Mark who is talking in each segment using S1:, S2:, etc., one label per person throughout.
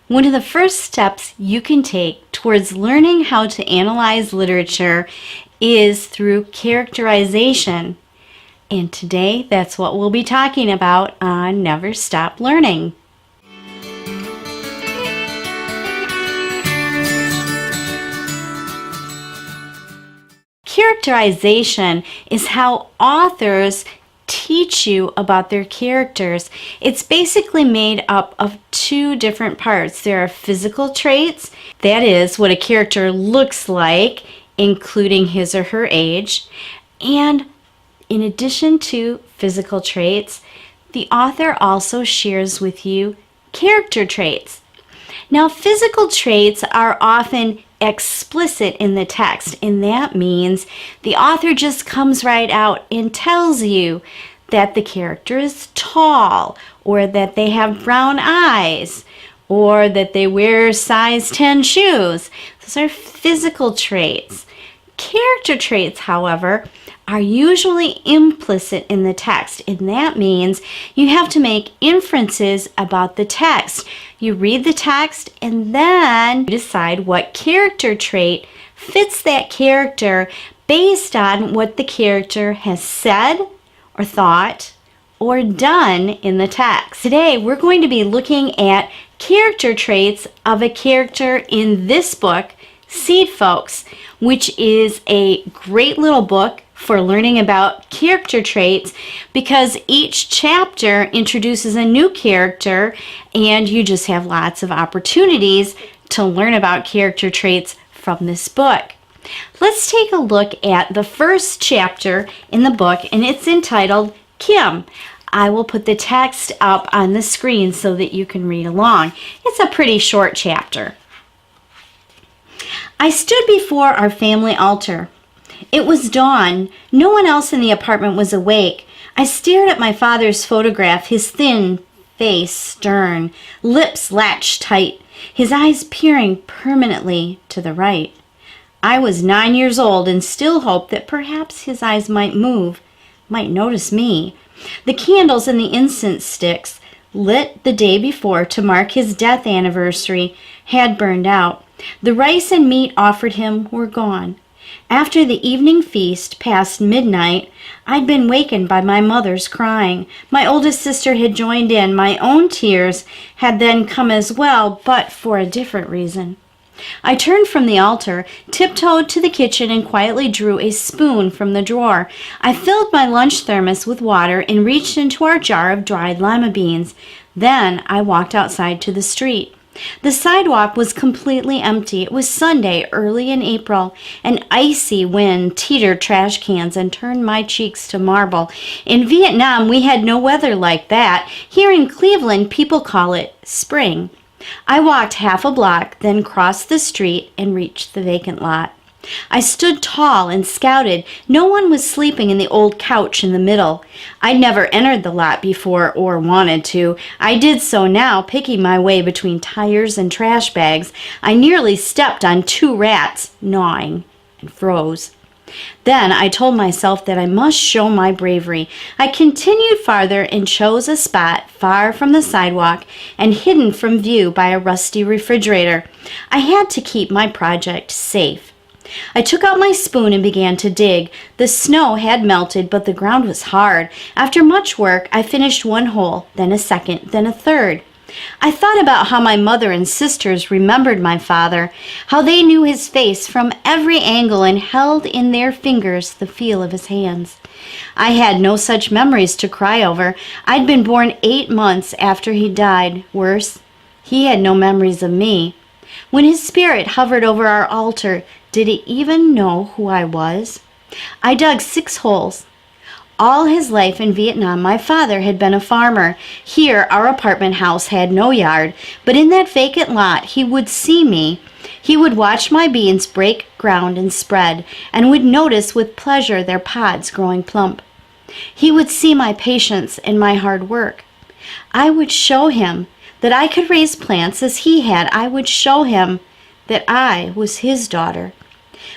S1: One of the first steps you can take towards learning how to analyze literature is through characterization. And today, that's what we'll be talking about on Never Stop Learning. Characterization is how authors teach you about their characters. It's basically made up of two different parts. There are physical traits, that is what a character looks like, including his or her age, and in addition to physical traits, the author also shares with you character traits. Now, physical traits are often explicit in the text, and that means the author just comes right out and tells you that the character is tall, or that they have brown eyes, or that they wear size 10 shoes. Those are physical traits. Character traits, however, are usually implicit in the text, and that means you have to make inferences about the text. You read the text and then you decide what character trait fits that character based on what the character has said or thought or done in the text. Today we're going to be looking at character traits of a character in this book, SEEDFOLKS, which is a great little book for learning about character traits because each chapter introduces a new character and you just have lots of opportunities to learn about character traits from this book. Let's take a look at the first chapter in the book, and it's entitled Kim. I will put the text up on the screen so that you can read along. It's a pretty short chapter. I stood before our family altar. It was dawn. No one else in the apartment was awake. I stared at my father's photograph, his thin face stern, lips latched tight, his eyes peering permanently to the right. I was 9 years old and still hoped that perhaps his eyes might move, might notice me. The candles and the incense sticks, lit the day before to mark his death anniversary, had burned out. The rice and meat offered him were gone. After the evening feast, past midnight, I'd been wakened by my mother's crying. My oldest sister had joined in. My own tears had then come as well, but for a different reason. I turned from the altar, tiptoed to the kitchen, and quietly drew a spoon from the drawer. I filled my lunch thermos with water and reached into our jar of dried lima beans. Then I walked outside to the street. The sidewalk was completely empty. It was Sunday, early in April. An icy wind teetered trash cans and turned my cheeks to marble. In Vietnam, we had no weather like that. Here in Cleveland, people call it spring. I walked half a block, then crossed the street and reached the vacant lot. I stood tall and scouted. No one was sleeping in the old couch in the middle. I'd never entered the lot before or wanted to. I did so now, picking my way between tires and trash bags. I nearly stepped on 2 rats, gnawing, and froze. Then I told myself that I must show my bravery. I continued farther and chose a spot far from the sidewalk and hidden from view by a rusty refrigerator. I had to keep my project safe. I took out my spoon and began to dig. The snow had melted, but the ground was hard. After much work, I finished 1 hole, then a second, then a third. I thought about how my mother and sisters remembered my father, how they knew his face from every angle and held in their fingers the feel of his hands. I had no such memories to cry over. I'd been born 8 months after he died. Worse, he had no memories of me. When his spirit hovered over our altar, did he even know who I was? I dug 6 holes. All his life in Vietnam, my father had been a farmer. Here, our apartment house had no yard, but in that vacant lot, he would see me. He would watch my beans break ground and spread, and would notice with pleasure their pods growing plump. He would see my patience and my hard work. I would show him that I could raise plants as he had. I would show him that I was his daughter.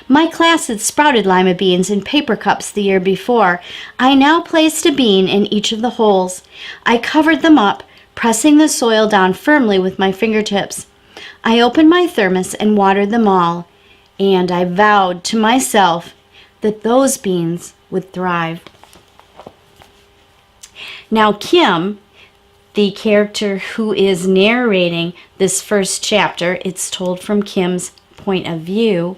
S1: My class had sprouted lima beans in paper cups the year before. I now placed a bean in each of the holes. I covered them up, pressing the soil down firmly with my fingertips. I opened my thermos and watered them all, and I vowed to myself that those beans would thrive. Now, Kim, the character who is narrating this first chapter, it's told from Kim's point of view.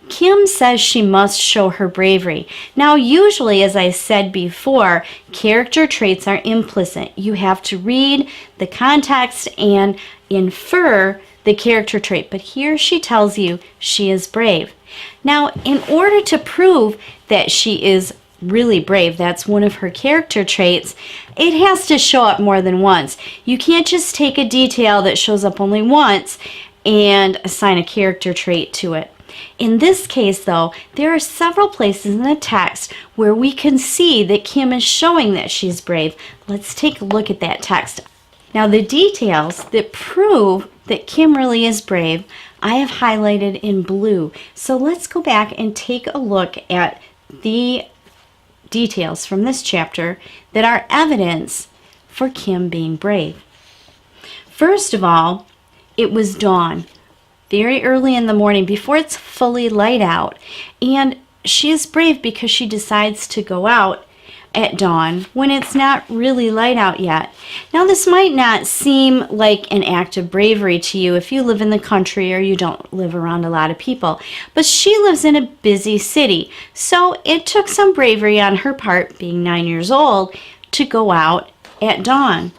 S1: Kim says she must show her bravery. Now, usually, as I said before, character traits are implicit. You have to read the context and infer the character trait. But here she tells you she is brave. Now, in order to prove that she is really brave, that's one of her character traits, it has to show up more than once. You can't just take a detail that shows up only once and assign a character trait to it. In this case, though, there are several places in the text where we can see that Kim is showing that she's brave. Let's take a look at that text. Now, the details that prove that Kim really is brave, I have highlighted in blue. So let's go back and take a look at the details from this chapter that are evidence for Kim being brave. First of all, it was dawn, very early in the morning, before it's fully light out, and she is brave because she decides to go out at dawn when it's not really light out yet. Now, this might not seem like an act of bravery to you if you live in the country or you don't live around a lot of people, but she lives in a busy city, so it took some bravery on her part, being 9 years old, to go out at dawn.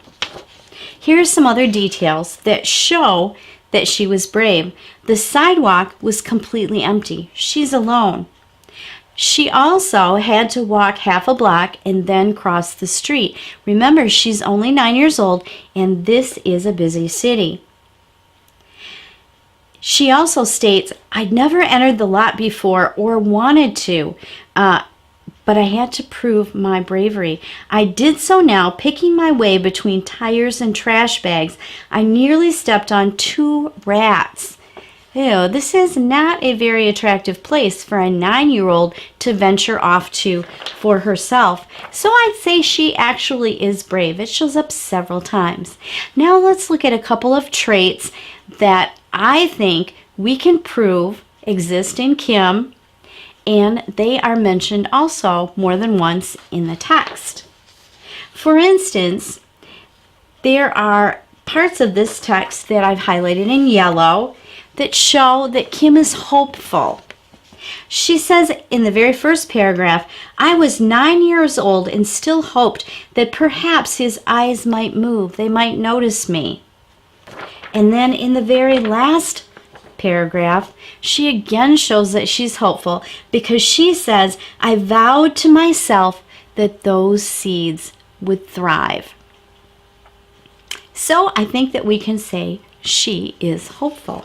S1: Here are some other details that show that she was brave. The sidewalk was completely empty. She's alone. She also had to walk half a block and then cross the street. Remember, she's only 9 years old, and this is a busy city. She also states, I'd never entered the lot before or wanted to, but I had to prove my bravery. I did so now, picking my way between tires and trash bags. I nearly stepped on 2 rats. Ew, this is not a very attractive place for a 9-year-old to venture off to for herself. So I'd say she actually is brave. It shows up several times. Now let's look at a couple of traits that I think we can prove exist in Kim, and they are mentioned also more than once in the text. For instance, there are parts of this text that I've highlighted in yellow that show that Kim is hopeful. She says in the very first paragraph, I was 9 years old and still hoped that perhaps his eyes might move, they might notice me. And then in the very last paragraph, she again shows that she's hopeful because she says, I vowed to myself that those seeds would thrive. So I think that we can say she is hopeful.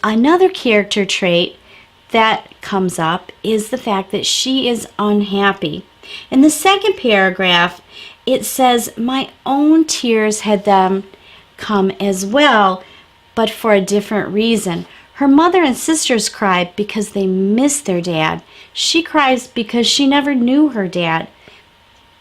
S1: Another character trait that comes up is the fact that she is unhappy. In the second paragraph, it says, my own tears had them come as well, but for a different reason. Her mother and sisters cried because they missed their dad. She cries because she never knew her dad.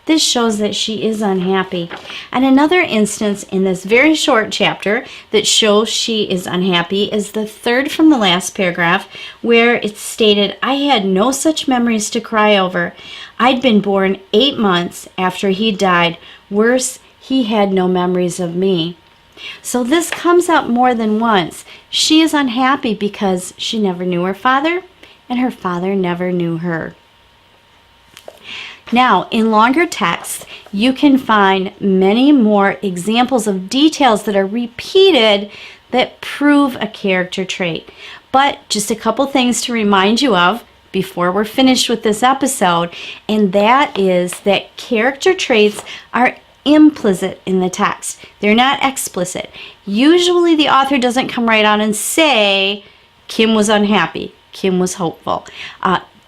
S1: This shows that she is unhappy. And another instance in this very short chapter that shows she is unhappy is the third from the last paragraph, where it's stated, I had no such memories to cry over. I'd been born 8 months after he died. Worse, he had no memories of me. So this comes up more than once. She is unhappy because she never knew her father, and her father never knew her. Now, in longer texts, you can find many more examples of details that are repeated that prove a character trait. But just a couple things to remind you of before we're finished with this episode, and that is that character traits are implicit in the text. They're not explicit. Usually the author doesn't come right on and say, Kim was unhappy, Kim was hopeful.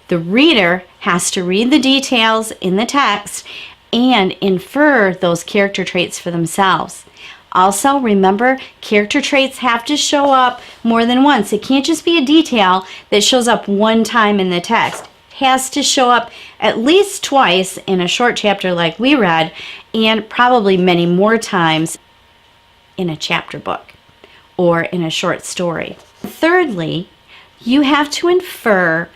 S1: The reader has to read the details in the text and infer those character traits for themselves. Also, remember, character traits have to show up more than once. It can't just be a detail that shows up one time in the text. It has to show up at least twice in a short chapter like we read, and probably many more times in a chapter book. or in a short story. Thirdly, you have to infer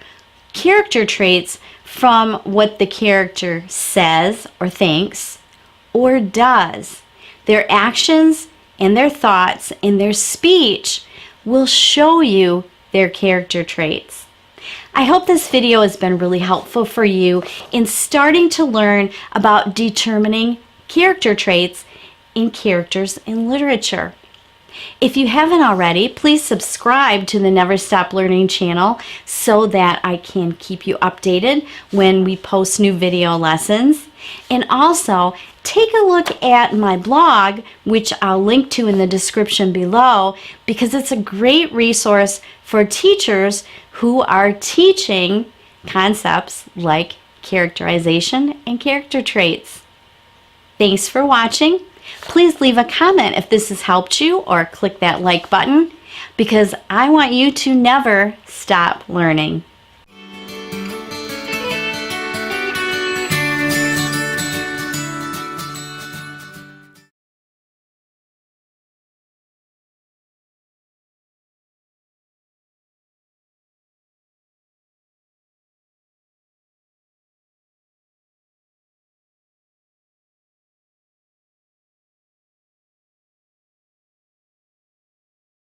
S1: character traits from what the character says or thinks or does. Their actions and their thoughts and their speech will show you their character traits. I hope this video has been really helpful for you in starting to learn about determining character traits in characters in literature. If you haven't already, please subscribe to the Never Stop Learning channel so that I can keep you updated when we post new video lessons. And also, take a look at my blog, which I'll link to in the description below, because it's a great resource for teachers who are teaching concepts like characterization and character traits. Thanks for watching. Please leave a comment if this has helped you, or click that like button, because I want you to never stop learning.